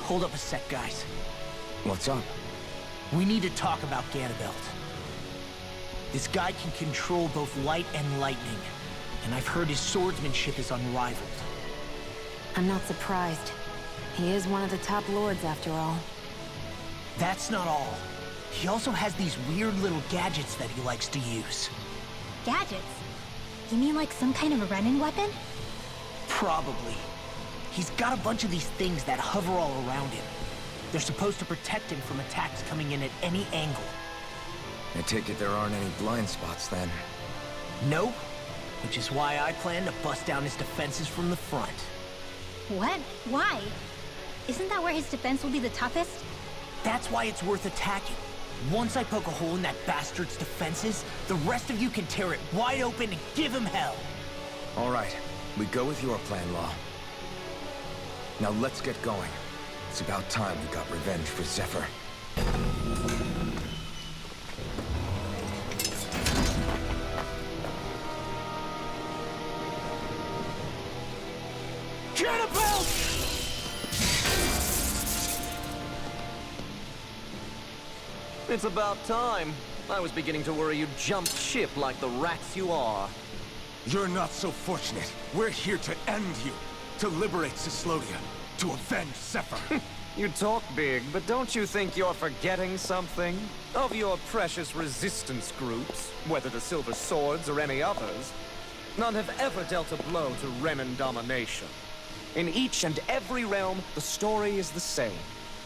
Hold up a sec, guys. What's up? We need to talk about Ganabelt. This guy can control both light and lightning, and I've heard his swordsmanship is unrivaled. I'm not surprised. He is one of the top lords, after all. That's not all. He also has these weird little gadgets that he likes to use. Gadgets? You mean like some kind of a Renin weapon? Probably. He's got a bunch of these things that hover all around him. They're supposed to protect him from attacks coming in at any angle. I take it there aren't any blind spots then. Nope. Which is why I plan to bust down his defenses from the front. What? Why? Isn't that where his defense will be the toughest? That's why it's worth attacking. Once I poke a hole in that bastard's defenses, the rest of you can tear it wide open and give him hell. All right, we go with your plan, Law. Now let's get going. It's about time we got revenge for Zephyr. Ganabelt! It's about time. I was beginning to worry you'd jumped ship like the rats you are. You're not so fortunate. We're here to end you. To liberate Cyslodia. To avenge Zephyr. You talk big, but don't you think you're forgetting something? Of your precious resistance groups, whether the Silver Swords or any others, none have ever dealt a blow to Renin domination. In each and every realm, the story is the same.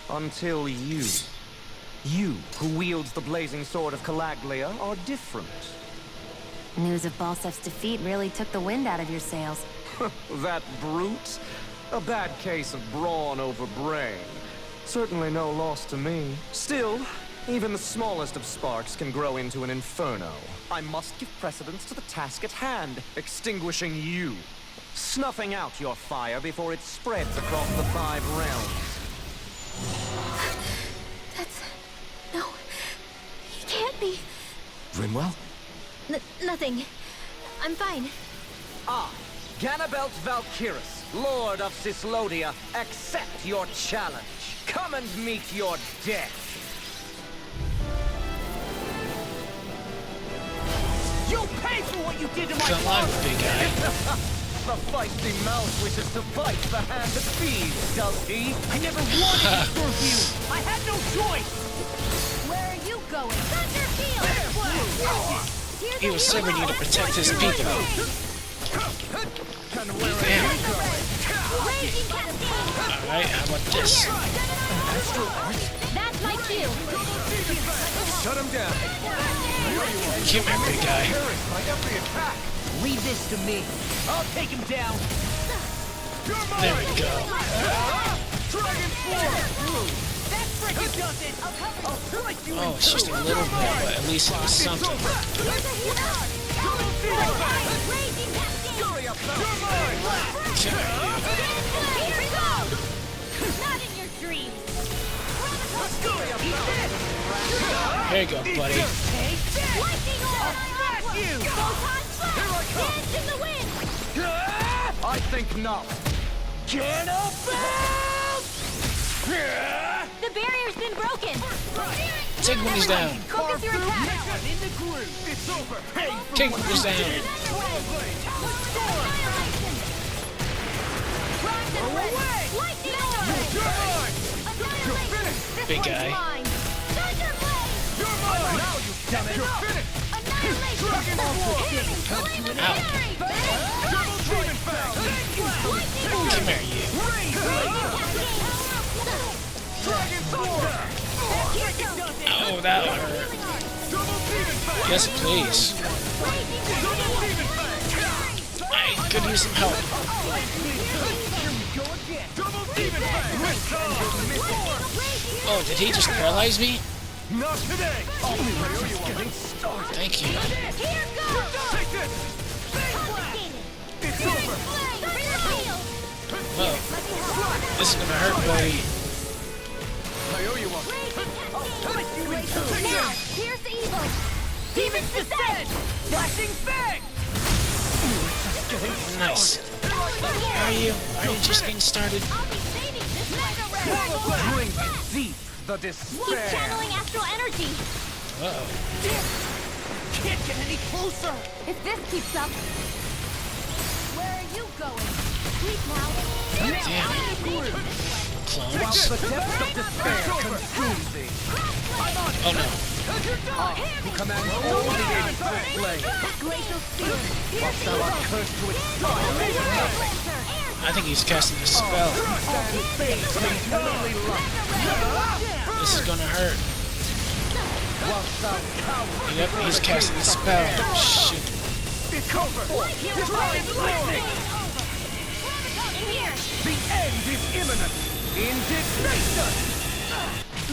Until you. You, who wields the blazing sword of Calaglia, are different. News of Balsef's defeat really took the wind out of your sails. That brute? A bad case of brawn over brain. Certainly no loss to me. Still, even the smallest of sparks can grow into an inferno. I must give precedence to the task at hand, extinguishing you. Snuffing out your fire before it spreads across the 5 realms. No. He can't be. Rimwell? Nothing. I'm fine. I, Ganabelt Valkyris, Lord of Cyslodia, accept your challenge. Come and meet your death. You'll pay for what you did to my Come on, father! big guy. The feisty mouse wishes to fight the hand that feeds, does he? I never wanted to serve you! I had no choice! Where are you going? Thunder Field! He was sent here to protect his people. Damn. Alright, how about this? That's my cue. Shut him down. Come here, big guy. Leave this to me. I'll take him down. There we go. Dragon Force! That frickin' does it! I'll slice you Oh, it's just a little bit, but at least it was something. Scurry up, you're mine! Come here, Here we go! Not in your dreams. Scurry up, you. Here you go, buddy. Lightning orb! smash you! Photon slash! Dance in the wind! I think not. Ganabelt! The barrier's been broken! Take one of these down. Focus your attack! In the groove! It's over! Hey! Take one of these down. Annihilation! Rise and away! Lightning orb! You're mine! Annihilation! This Big one's guy. mine! Thunder blade! You're mine! Now you damn it! You're finished! Annihilation! Dragon Flame of Ow. Fury! Double Dragon Fang! Lightning orb! Come here, you. Dragon Sword! Oh, that hurt. Double Demon Fang! Yes, please. Double Demon Fang! I could use some help. Double Demon Fang! Oh, did he just paralyze me? Not today! I'll be where you are! Thank you. Here goes! Take this! Confiscated! It's over! Well, this is gonna hurt, buddy. I owe you one! Now, here's the evil! Demon's Descent! Flashing Fang! Nice. Are you just getting started? I'll be saving this mega Drink deep the He's despair. channeling astral energy. Uh-oh. Can't get any closer! If this keeps up, where are you going? Sleep now. Damn. While Clones? the depth of despair consumes thee, Oh no. who commands all the astral flame, Glacial spear. whilst thou art cursed to expire into nothing, I think he's casting a spell. stand fate from eternally light, This is gonna hurt. whilst thou cowards Yep, he's casting a spell. Shoot. cover, divine lightning. The end is imminent. Indignation.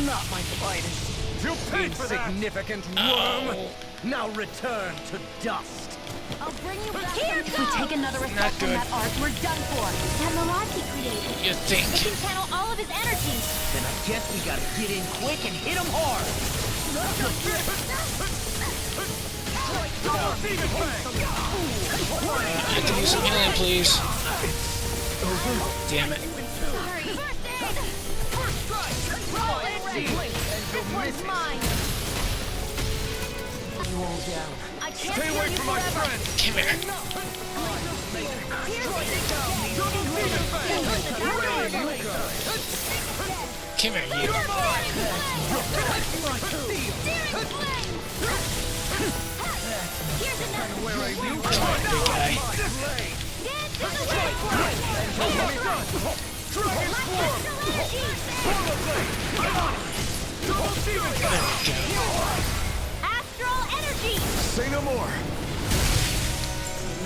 Not my finest. You paid for that. Insignificant worm. Ow. Now return to dust. I'll bring you back. Here If we take another assault Not from good. that arc, we're done for. That mirage he created. You It think? can channel all of his energy. Then I guess we gotta get in quick and hit him hard! I can use some healing, please. Damn it. This one's mine. I can't Stay away from my friend! Come here. Come here, you. Come here, big guy. Astral energy. Say no more!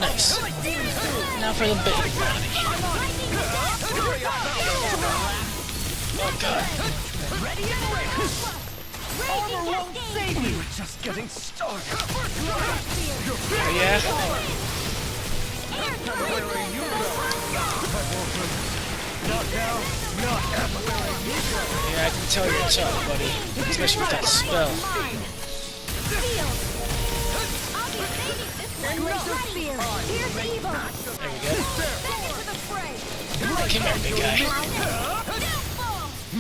Nice. Now for the big body. Oh god. Raging cascade. We were just getting started. Oh yeah? Yeah, I can tell you're tough, buddy. Especially with that spell. Glacial spear. Here's evil. There we go. Back into the fray. Come here, big guy.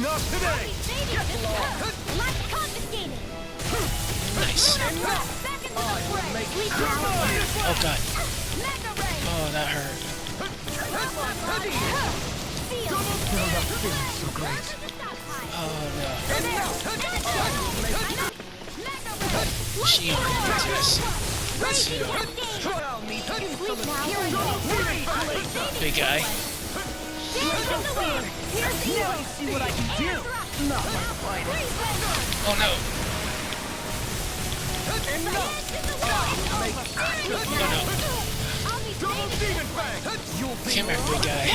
Not today! Life confiscated. Nice. Back into the fray. Sleep now. Oh god. Mega ray. Oh, that hurt. Oh no. She yes. Let's see. Big guy. See what I can do! Not my finest! Oh no. Come here, big guy.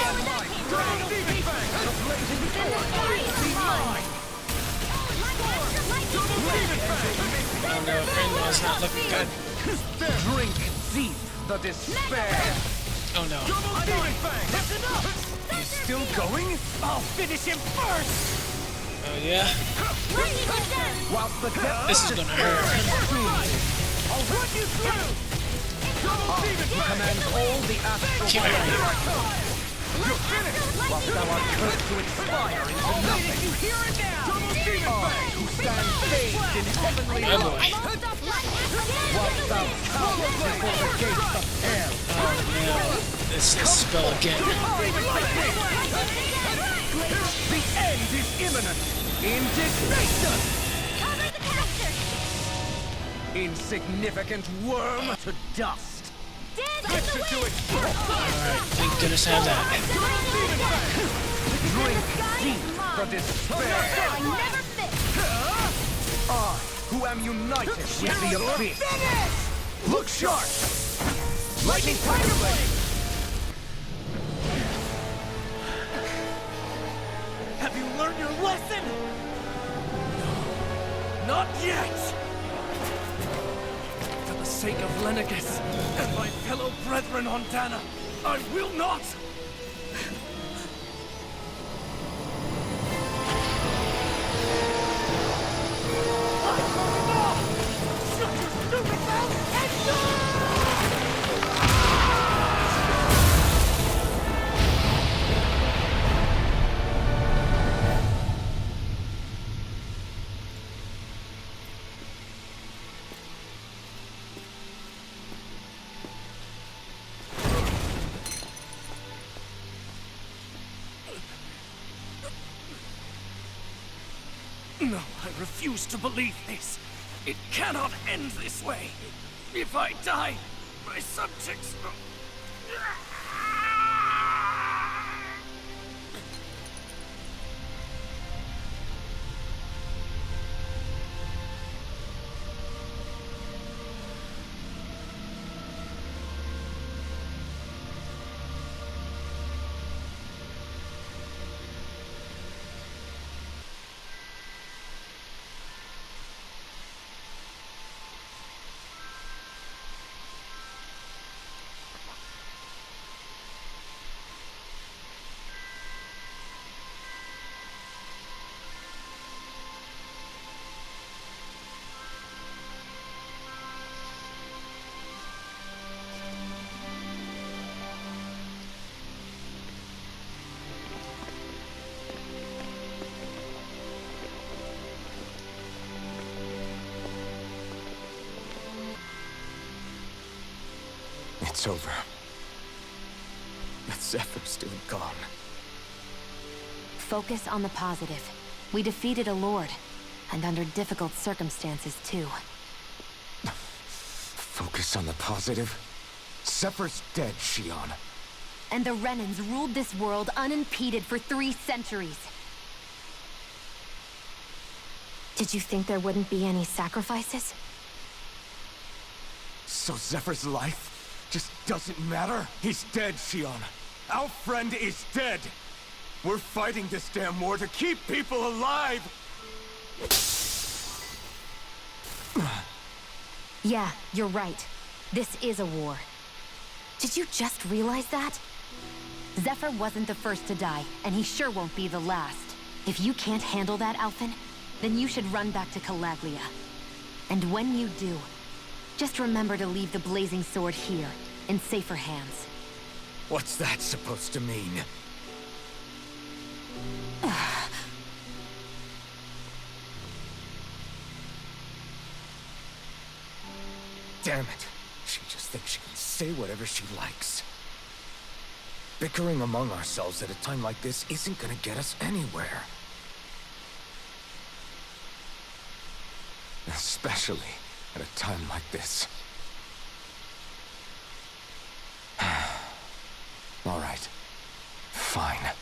Oh no, Rainbow's not looking good. Drink deep the despair. Oh no. He's still going? I'll finish him first! Oh yeah? Whilst the depth This is gonna hurt. I'll run you through! who commands all the astral Come here. whilst thou art cursed to expire into nothing. You hear it now! I, who stand bathed in heavenly Oh boy. light, whilst thou cowers before the gates of hell. Oh no. It's this spell again. The end is imminent. Indignation. Insignificant worm to dust. Alright, thank goodness I have that. Drink deep the despair. I, who am united with the abyss. Look sharp. Lightning Tiger Blade. Have you learned your lesson? No, not yet! For the sake of Lenegis and my fellow brethren on Dana, I will not! No, I refuse to believe this. It cannot end this way. If I die, my subjects... It's over. But Zephyr's still gone. Focus on the positive. We defeated a lord, and under difficult circumstances, too. Focus on the positive? Zephyr's dead, Shionne. And the Renans ruled this world unimpeded for 3 centuries. Did you think there wouldn't be any sacrifices? So Zephyr's life just doesn't matter? He's dead, Shionne. Our friend is dead. We're fighting this damn war to keep people alive! Yeah, you're right. This is a war. Did you just realize that? Zephyr wasn't the first to die, and he sure won't be the last. If you can't handle that, Alphen, then you should run back to Calaglia. And when you do, just remember to leave the Blazing Sword here, in safer hands. What's that supposed to mean? Damn it. She just thinks she can say whatever she likes. Bickering among ourselves at a time like this isn't gonna get us anywhere. Especially at a time like this. All right. Fine.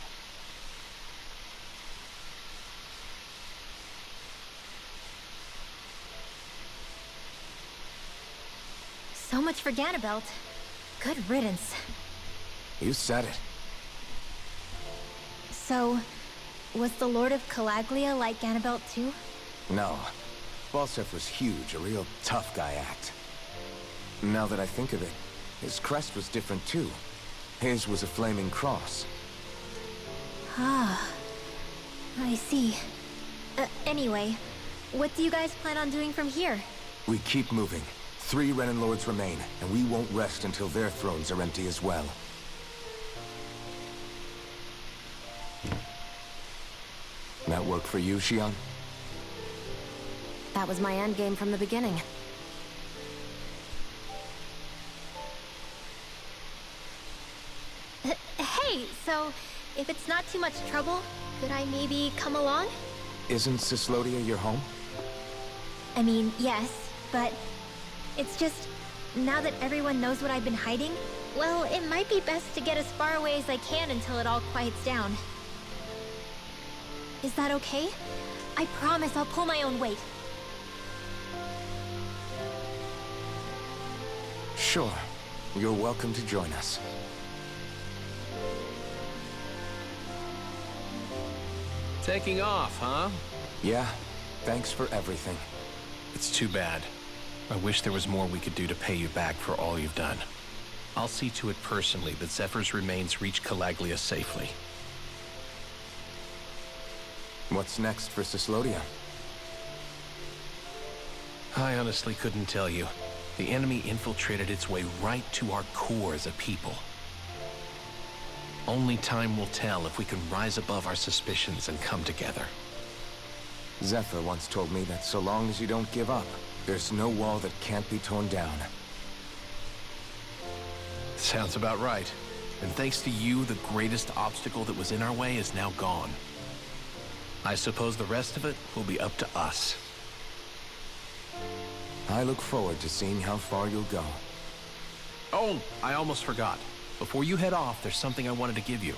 So much for Ganabelt. Good riddance. You said it. So, was the Lord of Calaglia like Ganabelt too? No. Balseph was huge, a real tough guy act. Now that I think of it, his crest was different too. His was a flaming cross. Ah, I see. Anyway, what do you guys plan on doing from here? We keep moving. 3 Renan Lords remain, and we won't rest until their thrones are empty as well. That work for you, Shionne? That was my endgame from the beginning. Hey, so, if it's not too much trouble, could I maybe come along? Isn't Cyslodia your home? I mean, yes, but it's just, now that everyone knows what I've been hiding, well, it might be best to get as far away as I can until it all quiets down. Is that okay? I promise I'll pull my own weight. Sure. You're welcome to join us. Taking off, huh? Yeah. Thanks for everything. It's too bad. I wish there was more we could do to pay you back for all you've done. I'll see to it personally that Zephyr's remains reach Calaglia safely. What's next for Cyslodia? I honestly couldn't tell you. The enemy infiltrated its way right to our core as a people. Only time will tell if we can rise above our suspicions and come together. Zephyr once told me that so long as you don't give up, there's no wall that can't be torn down. Sounds about right. And thanks to you, the greatest obstacle that was in our way is now gone. I suppose the rest of it will be up to us. I look forward to seeing how far you'll go. Oh, I almost forgot. Before you head off, there's something I wanted to give you.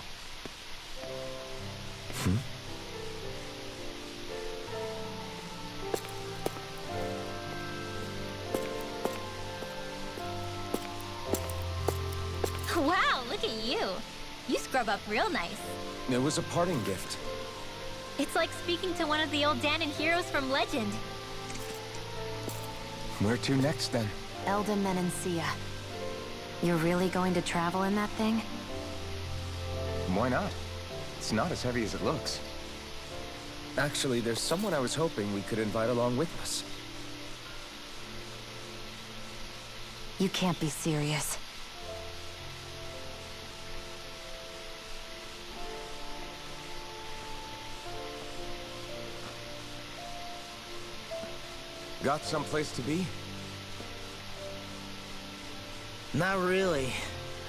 Wow, look at you. You scrub up real nice. It was a parting gift. It's like speaking to one of the old Danon heroes from Legend. Where to next, then? Elda Menancia. You're really going to travel in that thing? Why not? It's not as heavy as it looks. Actually, there's someone I was hoping we could invite along with us. You can't be serious. Got someplace to be? Not really.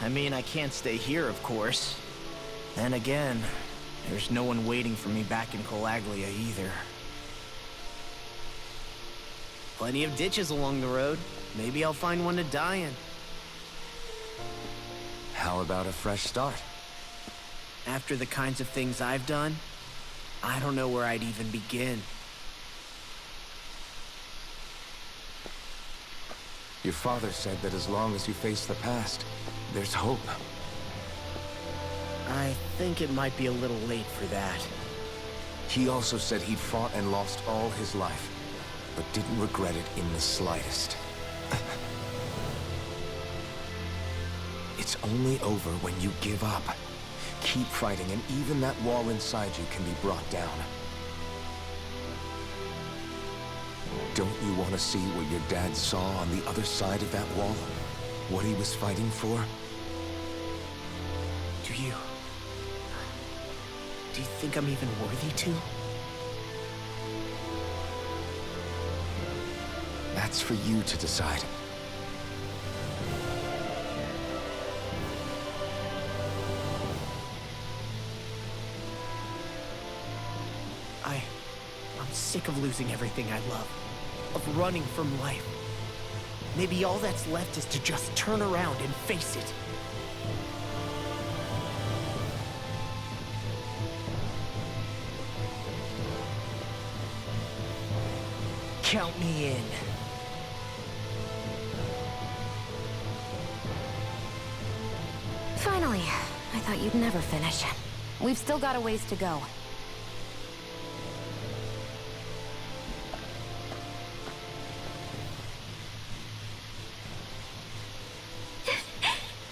I mean, I can't stay here, of course. Then again, there's no one waiting for me back in Calaglia either. Plenty of ditches along the road. Maybe I'll find one to die in. How about a fresh start? After the kinds of things I've done, I don't know where I'd even begin. Your father said that as long as you face the past, there's hope. I think it might be a little late for that. He also said he'd fought and lost all his life, but didn't regret it in the slightest. It's only over when you give up. Keep fighting, and even that wall inside you can be brought down. Don't you want to see what your dad saw on the other side of that wall? What he was fighting for? Do you think I'm even worthy to? That's for you to decide. I'm sick of losing everything I love. Of running from life. Maybe all that's left is to just turn around and face it. Count me in. Finally. I thought you'd never finish. We've still got a ways to go.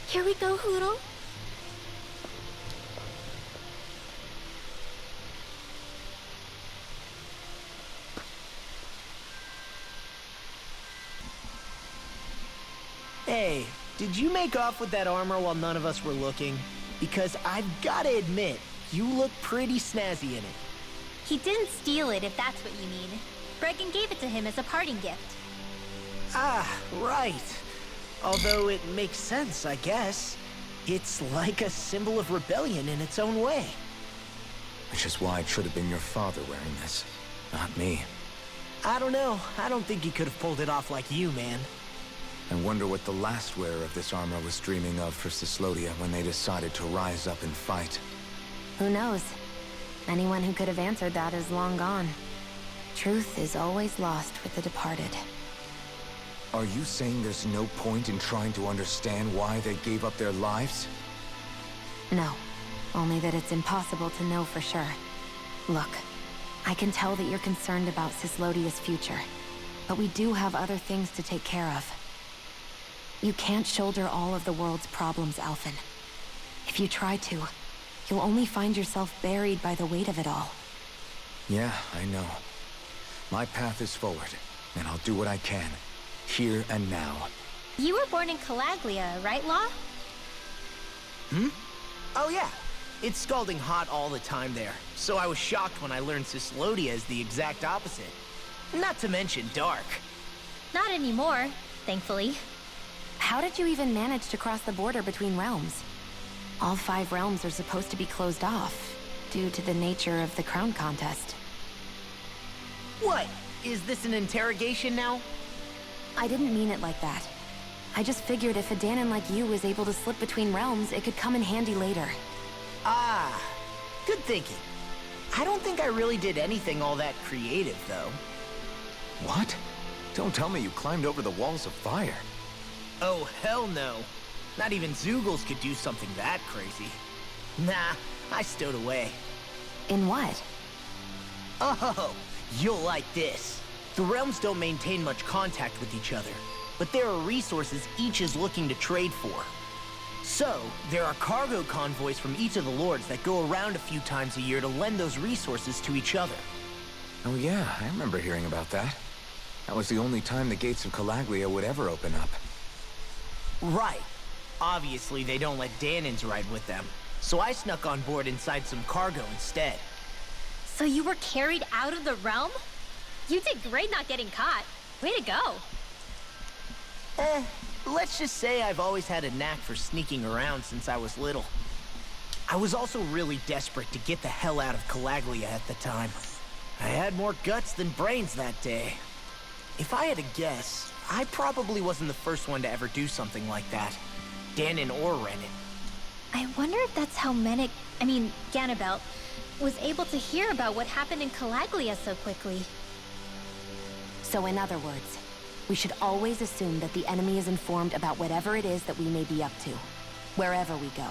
Here we go, Hootle. Hey, did you make off with that armor while none of us were looking? Because I've gotta admit, you look pretty snazzy in it. He didn't steal it, if that's what you mean. Bregan gave it to him as a parting gift. Ah, right. Although it makes sense, I guess. It's like a symbol of rebellion in its own way. Which is why it should have been your father wearing this, not me. I don't know. I don't think he could have pulled it off like you, man. I wonder what the last wearer of this armor was dreaming of for Cyslodia when they decided to rise up and fight. Who knows? Anyone who could have answered that is long gone. Truth is always lost with the departed. Are you saying there's no point in trying to understand why they gave up their lives? No. Only that it's impossible to know for sure. Look, I can tell that you're concerned about Cyslodia's future, but we do have other things to take care of. You can't shoulder all of the world's problems, Alphen. If you try to, you'll only find yourself buried by the weight of it all. Yeah, I know. My path is forward, and I'll do what I can, here and now. You were born in Calaglia, right, Law? Oh yeah. It's scalding hot all the time there, so I was shocked when I learned Cyslodia is the exact opposite. Not to mention dark. Not anymore, thankfully. How did you even manage to cross the border between realms? All 5 realms are supposed to be closed off. due to the nature of the crown contest. What? Is this an interrogation now? I didn't mean it like that. I just figured if a Danon like you was able to slip between realms, it could come in handy later. Ah, good thinking. I don't think I really did anything all that creative, though. What? Don't tell me you climbed over the walls of fire. Oh, hell no. Not even Zeugles could do something that crazy. Nah, I stowed away. In what? Oh, you'll like this. The realms don't maintain much contact with each other, but there are resources each is looking to trade for. So, there are cargo convoys from each of the lords that go around a few times a year to lend those resources to each other. Oh yeah, I remember hearing about that. That was the only time the gates of Calaglia would ever open up. Right. Obviously, they don't let Danons ride with them, so I snuck on board inside some cargo instead. So you were carried out of the realm? You did great not getting caught. Way to go. Let's just say I've always had a knack for sneaking around since I was little. I was also really desperate to get the hell out of Calaglia at the time. I had more guts than brains that day. If I had to guess, I probably wasn't the first one to ever do something like that. Danon or Renan. I wonder if that's how Ganabelt, was able to hear about what happened in Calaglia so quickly. So in other words, we should always assume that the enemy is informed about whatever it is that we may be up to, wherever we go.